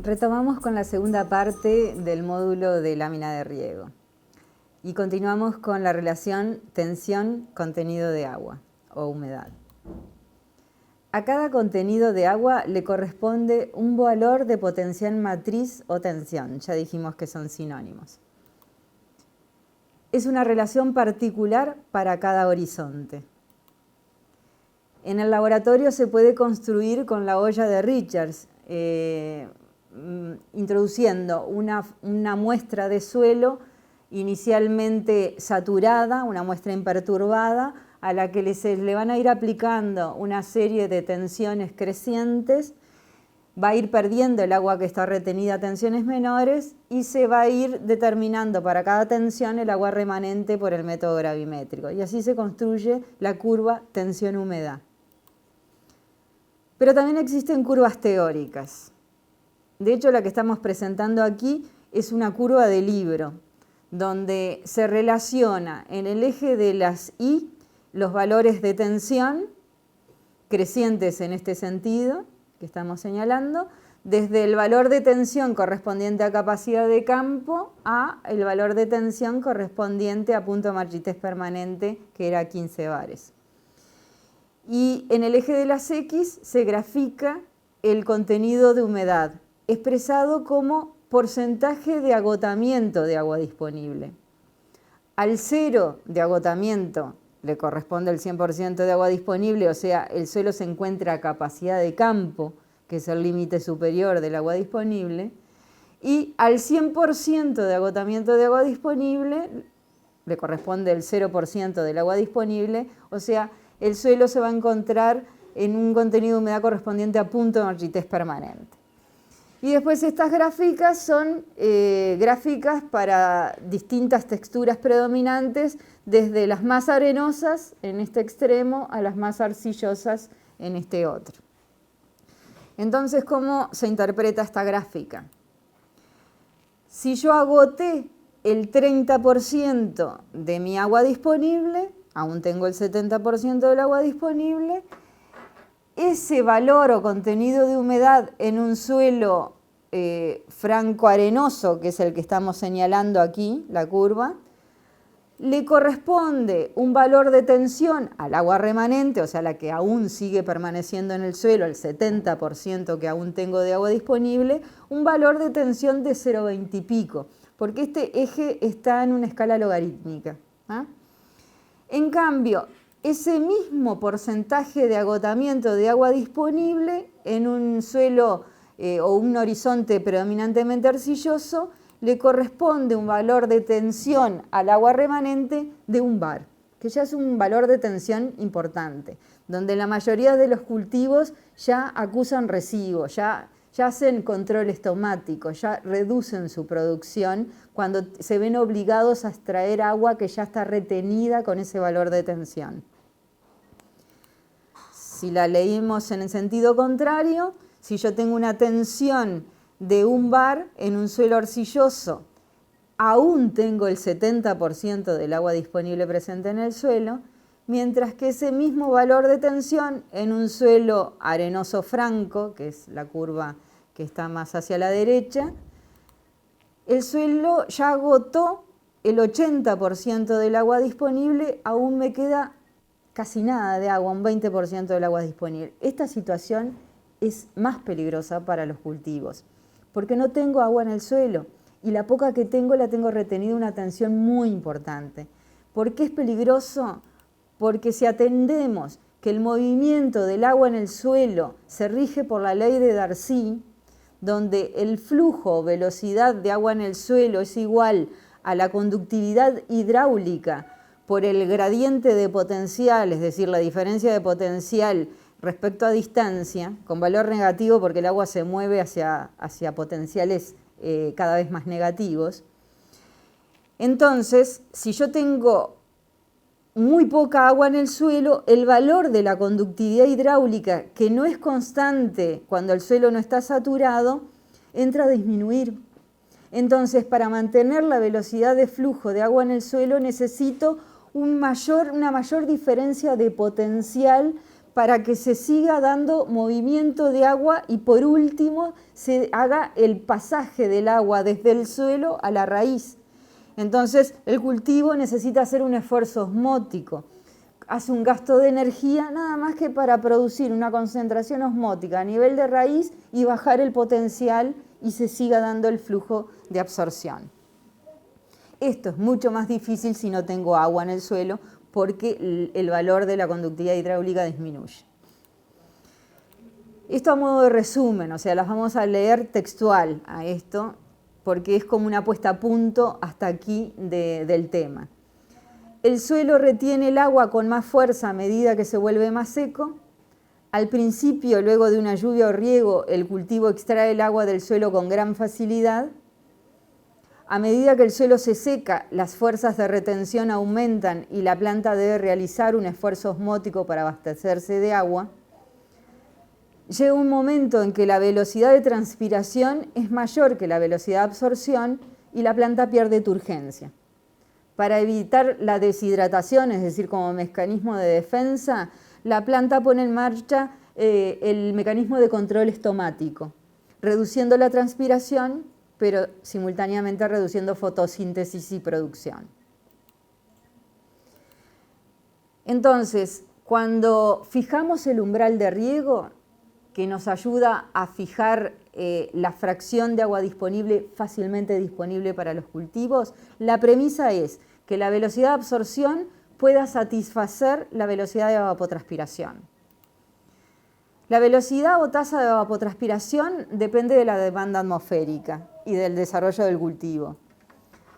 Retomamos con la segunda parte del módulo de lámina de riego y continuamos con la relación tensión-contenido de agua o humedad. A cada contenido de agua le corresponde un valor de potencial matriz o tensión, ya dijimos que son sinónimos. Es una relación particular para cada horizonte. En el laboratorio se puede construir con la olla de Richards, introduciendo una muestra de suelo inicialmente saturada, una muestra imperturbada, a la que se le van a ir aplicando una serie de tensiones crecientes, va a ir perdiendo el agua que está retenida a tensiones menores y se va a ir determinando para cada tensión el agua remanente por el método gravimétrico. Y así se construye la curva tensión-humedad. Pero también existen curvas teóricas. De hecho, la que estamos presentando aquí es una curva de libro, donde se relaciona en el eje de las I los valores de tensión, crecientes en este sentido, que estamos señalando, desde el valor de tensión correspondiente a capacidad de campo a el valor de tensión correspondiente a punto de marchitez permanente, que era 15 bares. Y en el eje de las X se grafica el contenido de humedad, expresado como porcentaje de agotamiento de agua disponible. Al cero de agotamiento le corresponde el 100% de agua disponible, o sea, el suelo se encuentra a capacidad de campo, que es el límite superior del agua disponible, y al 100% de agotamiento de agua disponible le corresponde el 0% del agua disponible, o sea, el suelo se va a encontrar en un contenido de humedad correspondiente a punto de marchitez permanente. Y después estas gráficas son gráficas para distintas texturas predominantes, desde las más arenosas en este extremo a las más arcillosas en este otro. Entonces, ¿cómo se interpreta esta gráfica? Si yo agoté el 30% de mi agua disponible, aún tengo el 70% del agua disponible, ese valor o contenido de humedad en un suelo franco-arenoso, que es el que estamos señalando aquí, la curva, le corresponde un valor de tensión al agua remanente, o sea, la que aún sigue permaneciendo en el suelo, el 70% que aún tengo de agua disponible, un valor de tensión de 0,20 y pico, porque este eje está en una escala logarítmica. En cambio, ese mismo porcentaje de agotamiento de agua disponible en un suelo o un horizonte predominantemente arcilloso le corresponde un valor de tensión al agua remanente de 1 bar, que ya es un valor de tensión importante, donde la mayoría de los cultivos ya acusan residuo, ya hacen controles tomáticos, ya reducen su producción cuando se ven obligados a extraer agua que ya está retenida con ese valor de tensión. Si la leímos en el sentido contrario, si yo tengo una tensión de 1 bar en un suelo arcilloso, aún tengo el 70% del agua disponible presente en el suelo, mientras que ese mismo valor de tensión en un suelo arenoso franco, que es la curva que está más hacia la derecha, el suelo ya agotó el 80% del agua disponible, aún me queda casi nada de agua, un 20% del agua disponible. Esta situación es más peligrosa para los cultivos, porque no tengo agua en el suelo y la poca que tengo la tengo retenida una tensión muy importante. ¿Por qué es peligroso? Porque si atendemos que el movimiento del agua en el suelo se rige por la ley de Darcy, donde el flujo o velocidad de agua en el suelo es igual a la conductividad hidráulica por el gradiente de potencial, es decir, la diferencia de potencial respecto a distancia, con valor negativo porque el agua se mueve hacia potenciales cada vez más negativos. Entonces, si yo tengo muy poca agua en el suelo, el valor de la conductividad hidráulica, que no es constante cuando el suelo no está saturado, entra a disminuir. Entonces, para mantener la velocidad de flujo de agua en el suelo necesito una mayor diferencia de potencial para que se siga dando movimiento de agua y por último se haga el pasaje del agua desde el suelo a la raíz. Entonces, el cultivo necesita hacer un esfuerzo osmótico. Hace un gasto de energía nada más que para producir una concentración osmótica a nivel de raíz y bajar el potencial y se siga dando el flujo de absorción. Esto es mucho más difícil si no tengo agua en el suelo porque el valor de la conductividad hidráulica disminuye. Esto a modo de resumen, o sea, las vamos a leer textual a esto porque es como una puesta a punto hasta aquí del tema. El suelo retiene el agua con más fuerza a medida que se vuelve más seco. Al principio, luego de una lluvia o riego, el cultivo extrae el agua del suelo con gran facilidad. A medida que el suelo se seca, las fuerzas de retención aumentan y la planta debe realizar un esfuerzo osmótico para abastecerse de agua. Llega un momento en que la velocidad de transpiración es mayor que la velocidad de absorción y la planta pierde turgencia. Para evitar la deshidratación, es decir, como mecanismo de defensa, la planta pone en marcha el mecanismo de control estomático, reduciendo la transpiración, pero simultáneamente reduciendo fotosíntesis y producción. Entonces, cuando fijamos el umbral de riego, que nos ayuda a fijar la fracción de agua disponible, fácilmente disponible para los cultivos, la premisa es que la velocidad de absorción pueda satisfacer la velocidad de evapotranspiración. La velocidad o tasa de evapotranspiración depende de la demanda atmosférica y del desarrollo del cultivo.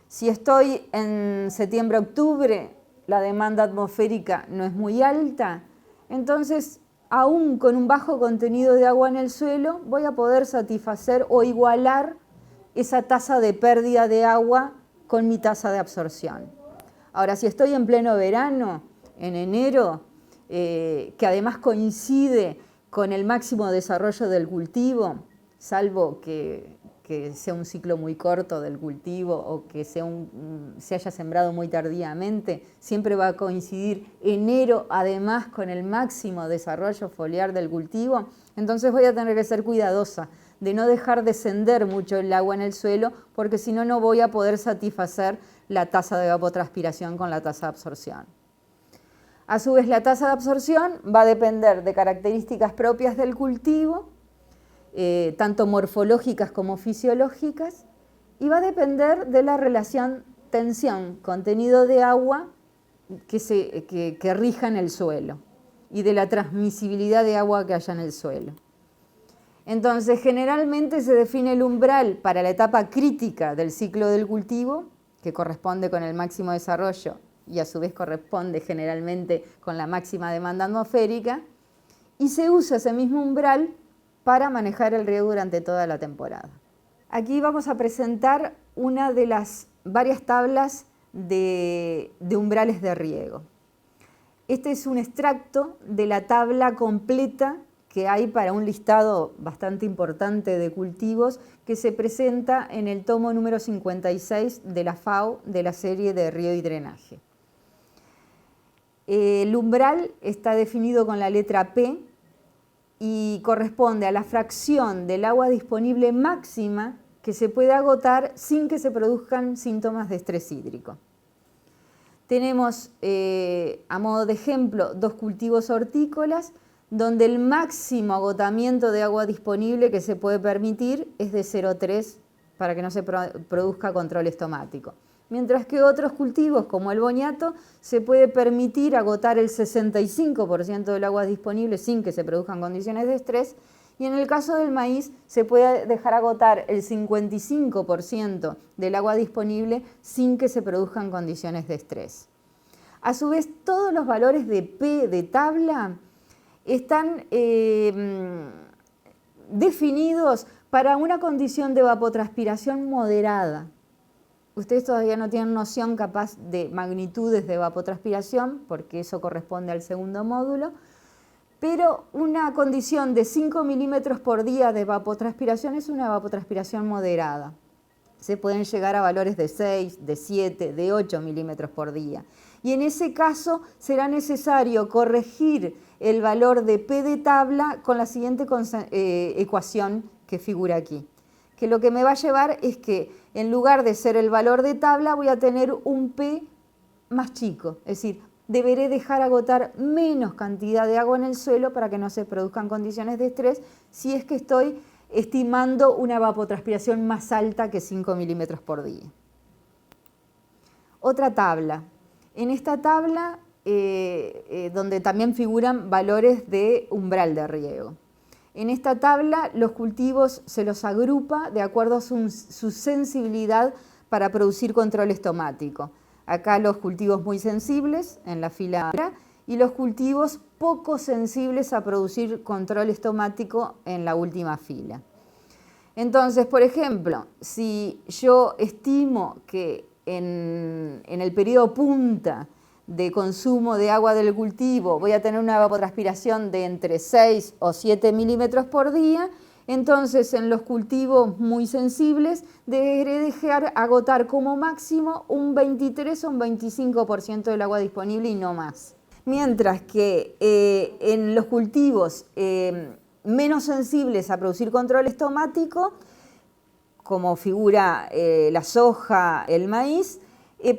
Si estoy en septiembre-octubre, la demanda atmosférica no es muy alta, entonces aún con un bajo contenido de agua en el suelo voy a poder satisfacer o igualar esa tasa de pérdida de agua con mi tasa de absorción. Ahora, si estoy en pleno verano, en enero, que además coincide con el máximo desarrollo del cultivo, salvo que sea un ciclo muy corto del cultivo o que se haya sembrado muy tardíamente, siempre va a coincidir enero además con el máximo desarrollo foliar del cultivo, entonces voy a tener que ser cuidadosa de no dejar descender mucho el agua en el suelo, porque si no, no voy a poder satisfacer la tasa de evapotranspiración con la tasa de absorción. A su vez, la tasa de absorción va a depender de características propias del cultivo, tanto morfológicas como fisiológicas, y va a depender de la relación tensión-contenido de agua que rija en el suelo y de la transmisibilidad de agua que haya en el suelo. Entonces, generalmente se define el umbral para la etapa crítica del ciclo del cultivo, que corresponde con el máximo desarrollo y a su vez corresponde generalmente con la máxima demanda atmosférica, y se usa ese mismo umbral para manejar el riego durante toda la temporada. Aquí vamos a presentar una de las varias tablas de umbrales de riego. Este es un extracto de la tabla completa que hay para un listado bastante importante de cultivos que se presenta en el tomo número 56 de la FAO de la serie de riego y drenaje. El umbral está definido con la letra P y corresponde a la fracción del agua disponible máxima que se puede agotar sin que se produzcan síntomas de estrés hídrico. Tenemos, a modo de ejemplo, dos cultivos hortícolas donde el máximo agotamiento de agua disponible que se puede permitir es de 0,3 para que no se produzca control estomático. Mientras que otros cultivos, como el boniato, se puede permitir agotar el 65% del agua disponible sin que se produzcan condiciones de estrés, y en el caso del maíz se puede dejar agotar el 55% del agua disponible sin que se produzcan condiciones de estrés. A su vez, todos los valores de P de tabla están definidos para una condición de evapotranspiración moderada. Ustedes todavía no tienen noción capaz de magnitudes de evapotranspiración, porque eso corresponde al segundo módulo, pero una condición de 5 milímetros por día de evapotranspiración es una evapotranspiración moderada. se pueden llegar a valores de 6, de 7, de 8 milímetros por día. Y en ese caso será necesario corregir el valor de P de tabla con la siguiente ecuación que figura aquí. Que lo que me va a llevar es que en lugar de ser el valor de tabla voy a tener un P más chico, es decir, deberé dejar agotar menos cantidad de agua en el suelo para que no se produzcan condiciones de estrés si es que estoy estimando una evapotranspiración más alta que 5 milímetros por día. Otra tabla. En esta tabla, donde también figuran valores de umbral de riego. En esta tabla los cultivos se los agrupa de acuerdo a su sensibilidad para producir control estomático. Acá los cultivos muy sensibles en la fila A y los cultivos poco sensibles a producir control estomático en la última fila. Entonces, por ejemplo, si yo estimo que en el periodo punta de consumo de agua del cultivo voy a tener una evapotranspiración de entre 6 o 7 milímetros por día, entonces en los cultivos muy sensibles deberé dejar agotar como máximo un 23 o un 25% del agua disponible y no más. Mientras que en los cultivos menos sensibles a producir control estomático, como figura la soja, el maíz,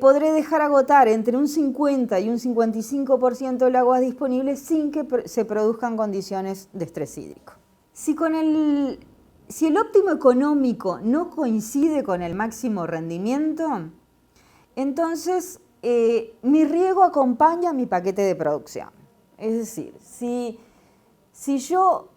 podré dejar agotar entre un 50 y un 55% del agua disponible sin que se produzcan condiciones de estrés hídrico. Si el óptimo económico no coincide con el máximo rendimiento, entonces mi riego acompaña mi paquete de producción. Es decir, si yo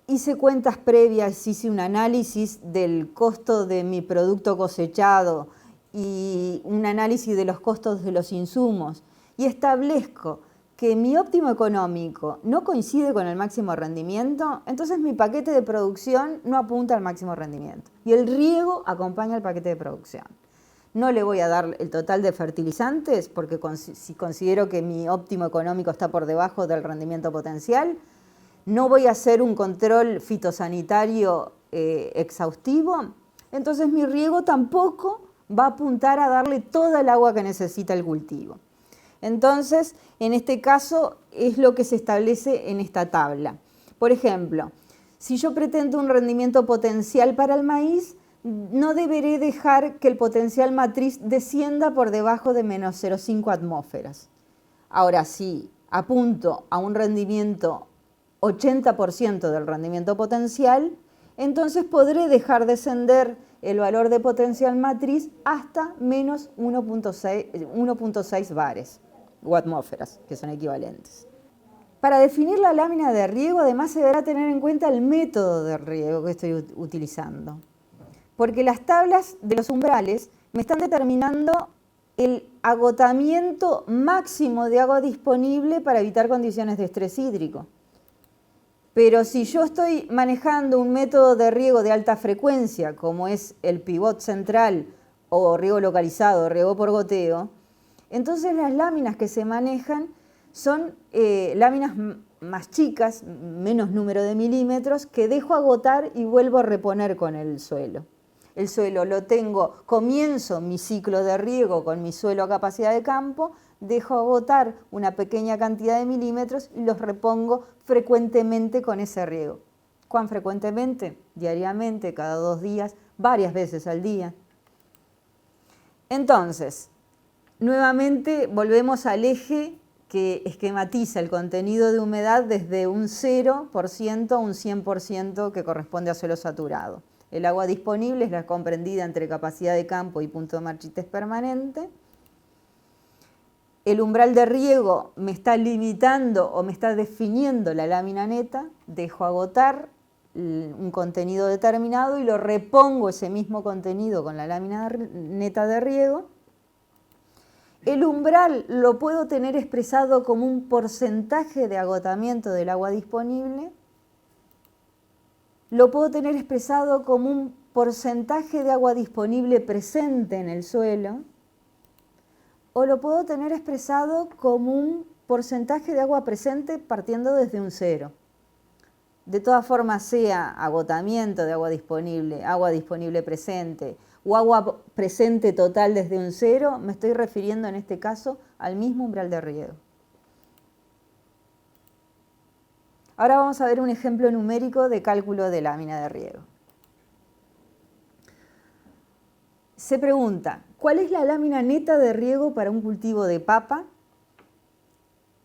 hice cuentas previas, hice un análisis del costo de mi producto cosechado y un análisis de los costos de los insumos y establezco que mi óptimo económico no coincide con el máximo rendimiento, entonces mi paquete de producción no apunta al máximo rendimiento y el riego acompaña al paquete de producción. No le voy a dar el total de fertilizantes porque si considero que mi óptimo económico está por debajo del rendimiento potencial, no voy a hacer un control fitosanitario exhaustivo, entonces mi riego tampoco va a apuntar a darle toda el agua que necesita el cultivo. Entonces, en este caso es lo que se establece en esta tabla. Por ejemplo, si yo pretendo un rendimiento potencial para el maíz, no deberé dejar que el potencial matriz descienda por debajo de menos 0,5 atmósferas. Ahora, si apunto a un rendimiento 80% del rendimiento potencial, entonces podré dejar descender el valor de potencial matriz hasta menos 1,6 bares o atmósferas, que son equivalentes. Para definir la lámina de riego, además se deberá tener en cuenta el método de riego que estoy utilizando, porque las tablas de los umbrales me están determinando el agotamiento máximo de agua disponible para evitar condiciones de estrés hídrico. Pero si yo estoy manejando un método de riego de alta frecuencia, como es el pivot central o riego localizado, riego por goteo, entonces las láminas que se manejan son láminas más chicas, menos número de milímetros, que dejo agotar y vuelvo a reponer con el suelo. El suelo lo tengo, comienzo mi ciclo de riego con mi suelo a capacidad de campo, dejo agotar una pequeña cantidad de milímetros y los repongo frecuentemente con ese riego. ¿Cuán frecuentemente? Diariamente, cada 2 días, varias veces al día. Entonces, nuevamente volvemos al eje que esquematiza el contenido de humedad desde un 0% a un 100% que corresponde a suelo saturado. El agua disponible es la comprendida entre capacidad de campo y punto de marchitez permanente. El umbral de riego me está limitando o me está definiendo la lámina neta. Dejo agotar un contenido determinado y lo repongo ese mismo contenido con la lámina neta de riego. El umbral lo puedo tener expresado como un porcentaje de agotamiento del agua disponible. Lo puedo tener expresado como un porcentaje de agua disponible presente en el suelo, o lo puedo tener expresado como un porcentaje de agua presente partiendo desde un 0. De todas formas, sea agotamiento de agua disponible presente, o agua presente total desde un 0, me estoy refiriendo en este caso al mismo umbral de riego. Ahora vamos a ver un ejemplo numérico de cálculo de lámina de riego. Se pregunta, ¿cuál es la lámina neta de riego para un cultivo de papa?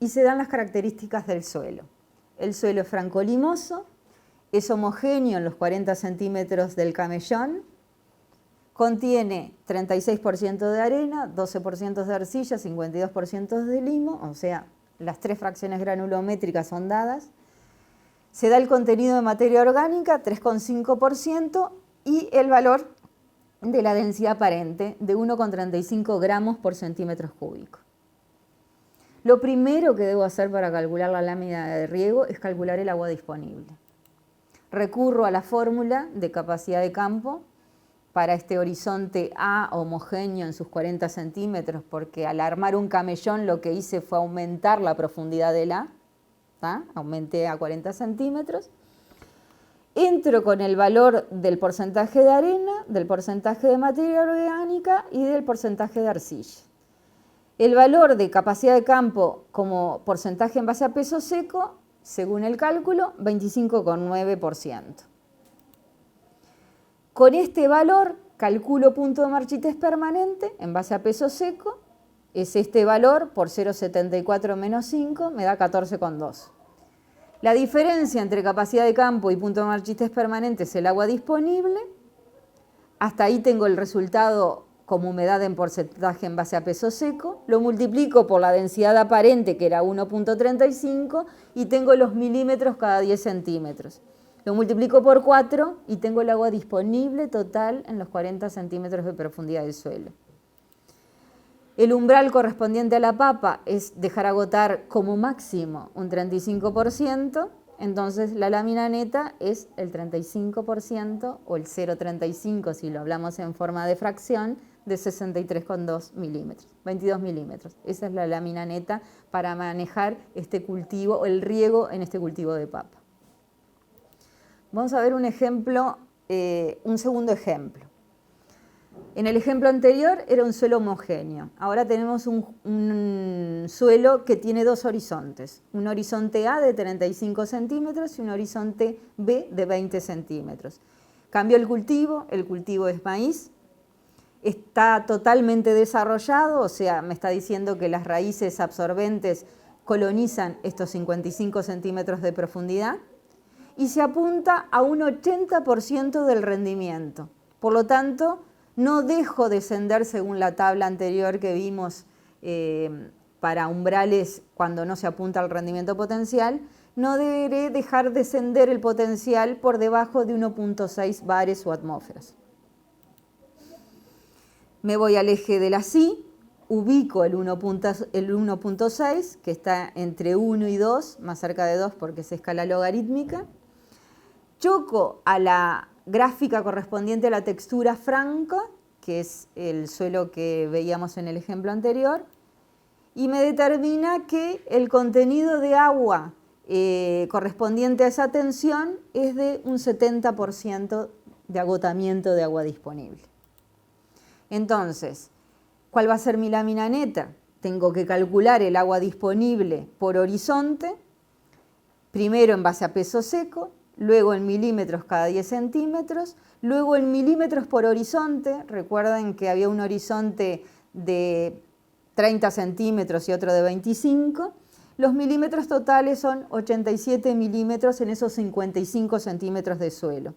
Y se dan las características del suelo. El suelo es franco-limoso, es homogéneo en los 40 centímetros del camellón, contiene 36% de arena, 12% de arcilla, 52% de limo, o sea, las 3 fracciones granulométricas son dadas. Se da el contenido de materia orgánica, 3,5%, y el valor de la densidad aparente, de 1,35 gramos por centímetros cúbicos. Lo primero que debo hacer para calcular la lámina de riego es calcular el agua disponible. Recurro a la fórmula de capacidad de campo para este horizonte A homogéneo en sus 40 centímetros, porque al armar un camellón lo que hice fue aumentar la profundidad del A, aumenté a 40 centímetros. Entro con el valor del porcentaje de arena, del porcentaje de materia orgánica y del porcentaje de arcilla. El valor de capacidad de campo como porcentaje en base a peso seco, según el cálculo, 25,9%. Con este valor calculo punto de marchitez permanente en base a peso seco, es este valor por 0,74 menos 5, me da 14,2. La diferencia entre capacidad de campo y punto de marchitez permanente es el agua disponible. Hasta ahí tengo el resultado como humedad en porcentaje en base a peso seco. Lo multiplico por la densidad aparente, que era 1,35, y tengo los milímetros cada 10 centímetros. Lo multiplico por 4 y tengo el agua disponible total en los 40 centímetros de profundidad del suelo. El umbral correspondiente a la papa es dejar agotar como máximo un 35%, entonces la lámina neta es el 35% o el 0,35 si lo hablamos en forma de fracción, de 63,2 milímetros, 22 milímetros. Esa es la lámina neta para manejar este cultivo, o el riego en este cultivo de papa. Vamos a ver un ejemplo, un segundo ejemplo. En el ejemplo anterior era un suelo homogéneo. Ahora tenemos un suelo que tiene dos horizontes. Un horizonte A de 35 centímetros y un horizonte B de 20 centímetros. Cambió el cultivo es maíz. Está totalmente desarrollado, o sea, me está diciendo que las raíces absorbentes colonizan estos 55 centímetros de profundidad y se apunta a un 80% del rendimiento. Por lo tanto, no dejo descender según la tabla anterior que vimos para umbrales cuando no se apunta al rendimiento potencial, no deberé dejar descender el potencial por debajo de 1,6 bares o atmósferas. Me voy al eje de la SI, ubico el 1,6, que está entre 1 y 2, más cerca de 2 porque es escala logarítmica. Choco a la gráfica correspondiente a la textura franca, que es el suelo que veíamos en el ejemplo anterior, y me determina que el contenido de agua correspondiente a esa tensión es de un 70% de agotamiento de agua disponible. Entonces, ¿cuál va a ser mi lámina neta? Tengo que calcular el agua disponible por horizonte, primero en base a peso seco, luego en milímetros cada 10 centímetros, luego en milímetros por horizonte. Recuerden que había un horizonte de 30 centímetros y otro de 25. Los milímetros totales son 87 milímetros en esos 55 centímetros de suelo.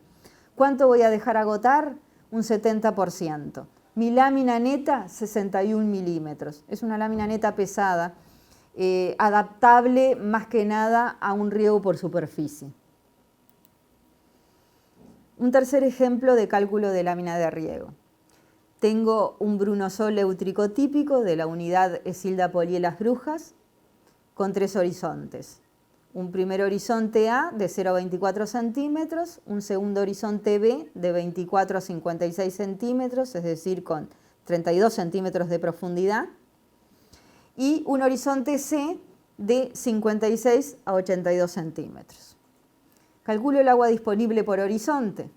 ¿Cuánto voy a dejar agotar? Un 70%. Mi lámina neta, 61 milímetros. Es una lámina neta pesada, adaptable más que nada a un riego por superficie. Un tercer ejemplo de cálculo de lámina de riego. Tengo un brunosol eútrico típico de la unidad Esilda Polielas Brujas con 3 horizontes. Un primer horizonte A de 0,24 centímetros, un segundo horizonte B de 24 a 56 centímetros, es decir, con 32 centímetros de profundidad, y un horizonte C de 56 a 82 centímetros. Calculo el agua disponible por horizonte.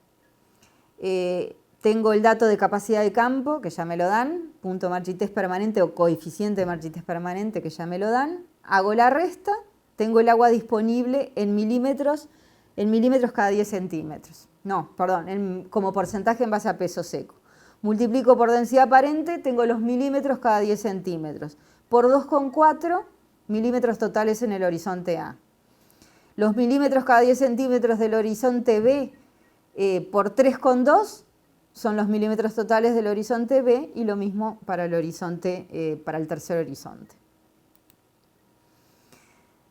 Tengo el dato de capacidad de campo, que ya me lo dan, punto marchitez permanente o coeficiente de marchitez permanente, que ya me lo dan. Hago la resta, tengo el agua disponible en milímetros cada 10 centímetros. No, perdón, como porcentaje en base a peso seco. Multiplico por densidad aparente, tengo los milímetros cada 10 centímetros. Por 2,4 milímetros totales en el horizonte A. Los milímetros cada 10 centímetros del horizonte B por 3,2 son los milímetros totales del horizonte B, y lo mismo para el horizonte, para el tercer horizonte.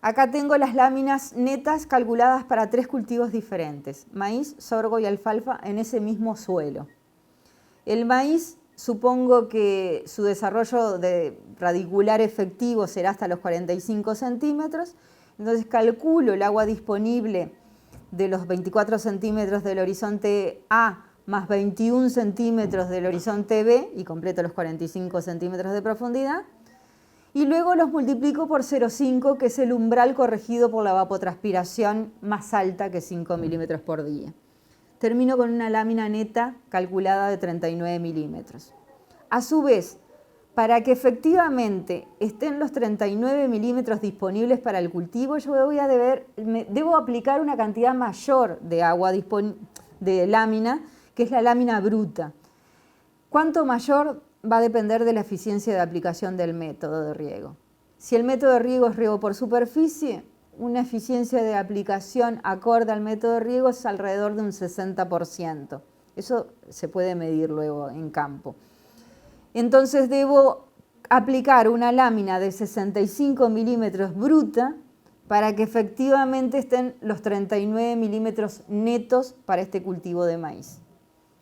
Acá tengo las láminas netas calculadas para 3 cultivos diferentes: maíz, sorgo y alfalfa en ese mismo suelo. El maíz, supongo que su desarrollo radicular efectivo será hasta los 45 centímetros, entonces calculo el agua disponible de los 24 centímetros del horizonte A más 21 centímetros del horizonte B, y completo los 45 centímetros de profundidad, y luego los multiplico por 0,5, que es el umbral corregido por la evapotranspiración más alta que 5 milímetros por día. Termino con una lámina neta calculada de 39 milímetros. A su vez, para que efectivamente estén los 39 milímetros disponibles para el cultivo, yo debo aplicar una cantidad mayor de agua de lámina, que es la lámina bruta. ¿Cuánto mayor? Va a depender de la eficiencia de aplicación del método de riego. Si el método de riego es riego por superficie, una eficiencia de aplicación acorde al método de riego es alrededor de un 60%. Eso se puede medir luego en campo. Entonces debo aplicar una lámina de 65 milímetros bruta para que efectivamente estén los 39 milímetros netos para este cultivo de maíz.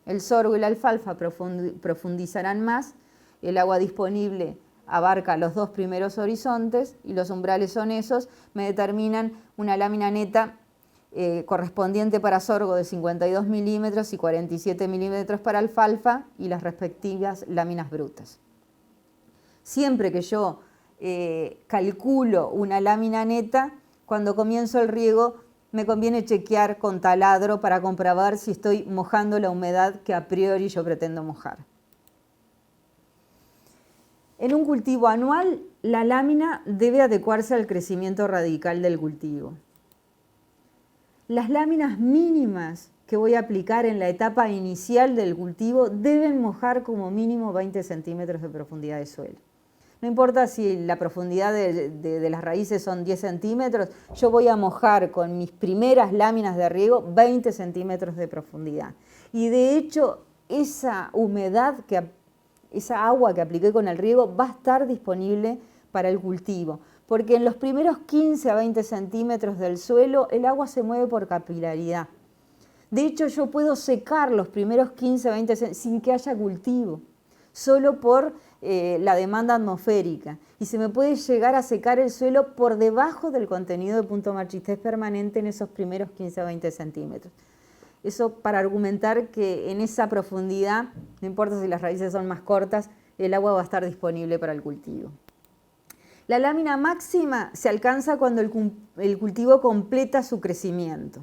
El sorgo y la alfalfa profundizarán más, el agua disponible abarca los 2 primeros horizontes y los umbrales son esos, me determinan una lámina neta correspondiente para sorgo de 52 milímetros y 47 milímetros para alfalfa, y las respectivas láminas brutas. Siempre que yo calculo una lámina neta, cuando comienzo el riego me conviene chequear con taladro para comprobar si estoy mojando la humedad que a priori yo pretendo mojar. En un cultivo anual, la lámina debe adecuarse al crecimiento radical del cultivo. Las láminas mínimas que voy a aplicar en la etapa inicial del cultivo deben mojar como mínimo 20 centímetros de profundidad de suelo. No importa si la profundidad de las raíces son 10 centímetros, yo voy a mojar con mis primeras láminas de riego 20 centímetros de profundidad. Y de hecho, esa humedad, esa agua que apliqué con el riego va a estar disponible para el cultivo, porque en los primeros 15 a 20 centímetros del suelo el agua se mueve por capilaridad. De hecho, yo puedo secar los primeros 15 a 20 centímetros sin que haya cultivo, solo por la demanda atmosférica, y se me puede llegar a secar el suelo por debajo del contenido de punto marchitez permanente en esos primeros 15 a 20 centímetros. Eso para argumentar que en esa profundidad, no importa si las raíces son más cortas, el agua va a estar disponible para el cultivo. La lámina máxima se alcanza cuando el cultivo completa su crecimiento.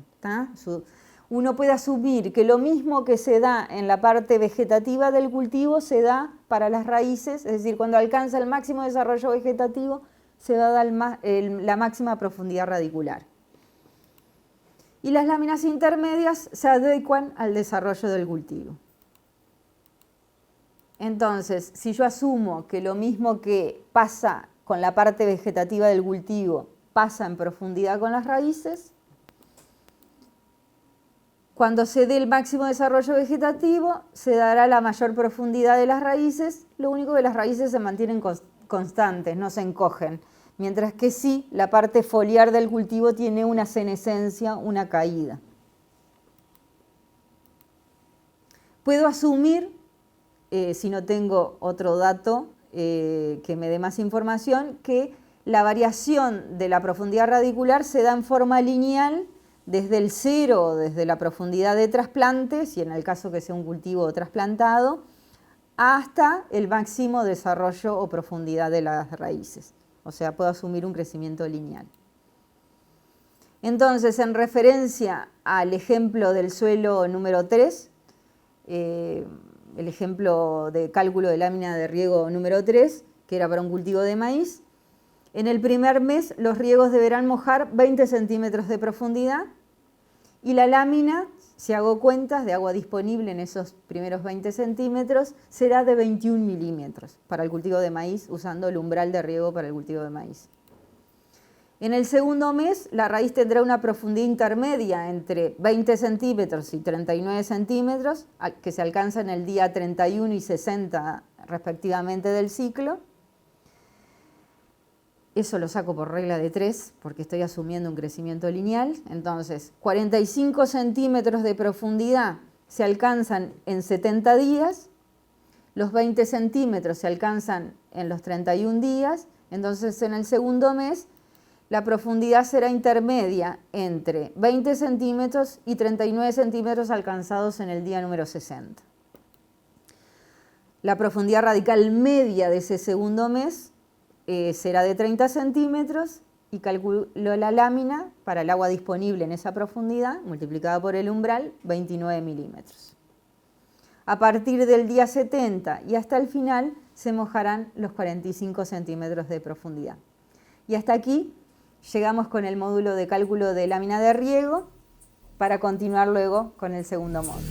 Uno puede asumir que lo mismo que se da en la parte vegetativa del cultivo se da para las raíces, es decir, cuando alcanza el máximo desarrollo vegetativo se va a dar la máxima profundidad radicular. Y las láminas intermedias se adecuan al desarrollo del cultivo. Entonces, si yo asumo que lo mismo que pasa con la parte vegetativa del cultivo pasa en profundidad con las raíces, cuando se dé el máximo desarrollo vegetativo, se dará la mayor profundidad de las raíces, lo único que las raíces se mantienen constantes, no se encogen, mientras que sí, la parte foliar del cultivo tiene una senescencia, una caída. Puedo asumir, si no tengo otro dato que me dé más información, que la variación de la profundidad radicular se da en forma lineal desde el cero, desde la profundidad de trasplante, si en el caso que sea un cultivo trasplantado, hasta el máximo desarrollo o profundidad de las raíces. O sea, puedo asumir un crecimiento lineal. Entonces, en referencia al ejemplo del suelo número 3, el ejemplo de cálculo de lámina de riego número 3, que era para un cultivo de maíz. En el primer mes los riegos deberán mojar 20 centímetros de profundidad y la lámina, si hago cuentas de agua disponible en esos primeros 20 centímetros, será de 21 milímetros para el cultivo de maíz, usando el umbral de riego para el cultivo de maíz. En el segundo mes, la raíz tendrá una profundidad intermedia entre 20 centímetros y 39 centímetros, que se alcanza en el día 31 y 60 respectivamente del ciclo. Eso lo saco por regla de 3, porque estoy asumiendo un crecimiento lineal. Entonces, 45 centímetros de profundidad se alcanzan en 70 días, los 20 centímetros se alcanzan en los 31 días, entonces en el segundo mes la profundidad será intermedia entre 20 centímetros y 39 centímetros alcanzados en el día número 60. La profundidad radical media de ese segundo mes será de 30 centímetros y calculo la lámina para el agua disponible en esa profundidad, multiplicada por el umbral, 29 milímetros. A partir del día 70 y hasta el final se mojarán los 45 centímetros de profundidad. Y hasta aquí llegamos con el módulo de cálculo de lámina de riego para continuar luego con el segundo módulo.